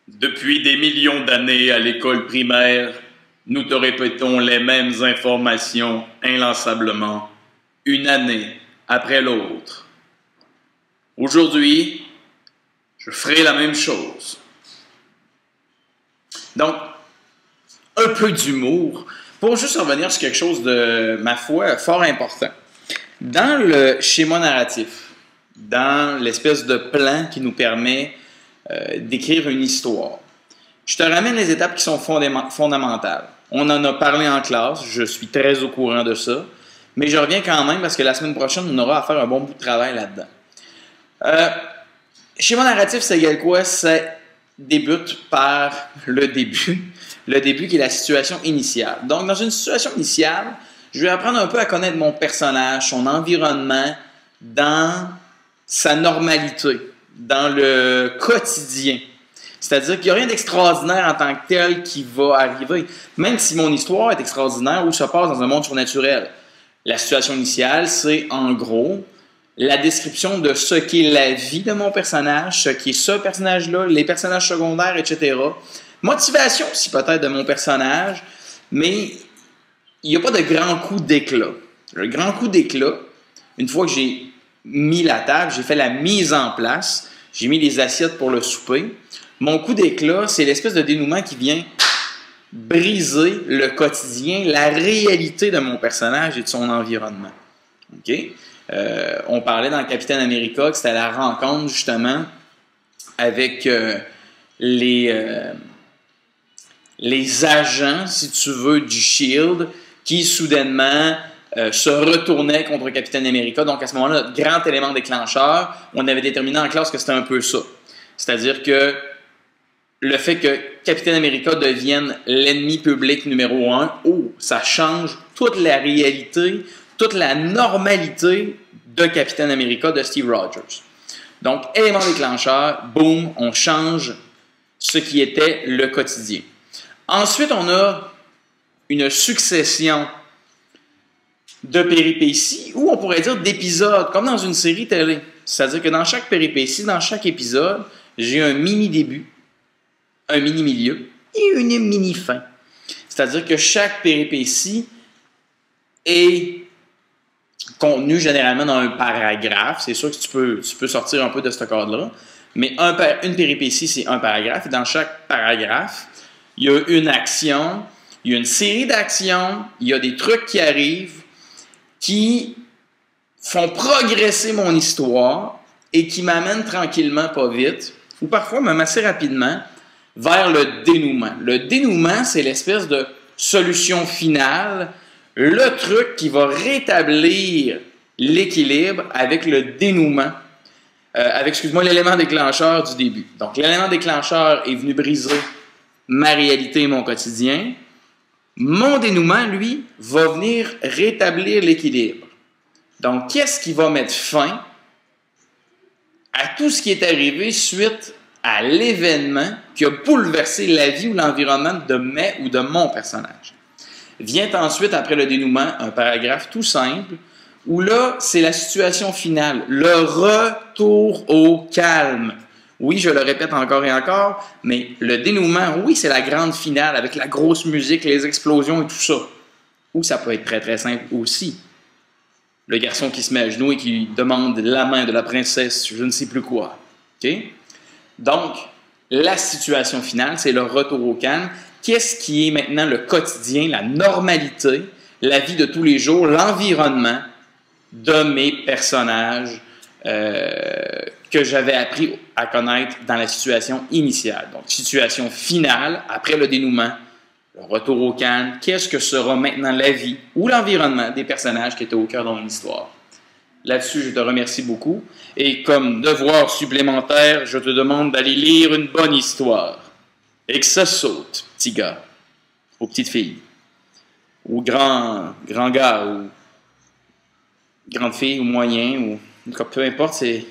Depuis des millions d'années à l'école primaire, nous te répétons les mêmes informations inlassablement, une année après l'autre. Aujourd'hui, je ferai la même chose. Donc, un peu d'humour pour juste revenir sur quelque chose de, ma foi, fort important. Dans le schéma narratif, dans l'espèce de plan qui nous permet d'écrire une histoire, je te ramène les étapes qui sont fondamentales. On en a parlé en classe, je suis très au courant de ça, mais je reviens quand même parce que la semaine prochaine, on aura à faire un bon bout de travail là-dedans. Schéma narratif, c'est égal quoi? Ça débute par le début qui est la situation initiale. Donc, dans une situation initiale, je vais apprendre un peu à connaître mon personnage, son environnement, dans sa normalité, dans le quotidien. C'est-à-dire qu'il n'y a rien d'extraordinaire en tant que tel qui va arriver, même si mon histoire est extraordinaire ou se passe dans un monde surnaturel. La situation initiale, c'est en gros la description de ce qu'est la vie de mon personnage, ce qui est ce personnage-là, les personnages secondaires, etc. Motivation aussi peut-être de mon personnage, mais il n'y a pas de grand coup d'éclat. Le grand coup d'éclat, une fois que j'ai mis la table, j'ai fait la mise en place, j'ai mis les assiettes pour le souper, mon coup d'éclat, c'est l'espèce de dénouement qui vient briser le quotidien, la réalité de mon personnage et de son environnement. OK? On parlait dans Capitaine America que c'était la rencontre justement avec les agents, si tu veux, du SHIELD qui soudainement se retournaient contre Capitaine America. Donc à ce moment-là, notre grand élément déclencheur, on avait déterminé en classe que c'était un peu ça. C'est-à-dire que le fait que Capitaine America devienne l'ennemi public numéro 1, ça change toute la réalité, toute la normalité de Capitaine America, de Steve Rogers. Donc, élément déclencheur, boum, on change ce qui était le quotidien. Ensuite, on a une succession de péripéties, ou on pourrait dire d'épisodes, comme dans une série télé. C'est-à-dire que dans chaque péripétie, dans chaque épisode, j'ai un mini-début, un mini-milieu et une mini-fin. C'est-à-dire que chaque péripétie est contenue généralement dans un paragraphe. C'est sûr que tu peux sortir un peu de ce cadre-là, mais une péripétie, c'est un paragraphe. Et dans chaque paragraphe, il y a une action, il y a une série d'actions, il y a des trucs qui arrivent qui font progresser mon histoire et qui m'amènent tranquillement, pas vite, ou parfois même assez rapidement, vers le dénouement. Le dénouement, c'est l'espèce de solution finale, le truc qui va rétablir l'équilibre avec le dénouement, l'élément déclencheur du début. Donc, l'élément déclencheur est venu briser ma réalité et mon quotidien. Mon dénouement, lui, va venir rétablir l'équilibre. Donc, qu'est-ce qui va mettre fin à tout ce qui est arrivé suite à l'événement qui a bouleversé la vie ou l'environnement de mes ou de mon personnage? Vient ensuite, après le dénouement, un paragraphe tout simple, où là, c'est la situation finale, le retour au calme. Oui, je le répète encore et encore, mais le dénouement, oui, c'est la grande finale avec la grosse musique, les explosions et tout ça. Ou ça peut être très, très simple aussi. Le garçon qui se met à genoux et qui demande la main de la princesse, je ne sais plus quoi. Okay? Donc, la situation finale, c'est le retour au calme. Qu'est-ce qui est maintenant le quotidien, la normalité, la vie de tous les jours, l'environnement de mes personnages que j'avais appris à connaître dans la situation initiale. Donc, situation finale, après le dénouement, le retour au calme, qu'est-ce que sera maintenant la vie ou l'environnement des personnages qui étaient au cœur de mon histoire. Là-dessus, je te remercie beaucoup. Et comme devoir supplémentaire, je te demande d'aller lire une bonne histoire. Et que ça saute, petit gars, ou petite fille, ou grand gars, ou grande fille, ou moyen, ou peu importe, c'est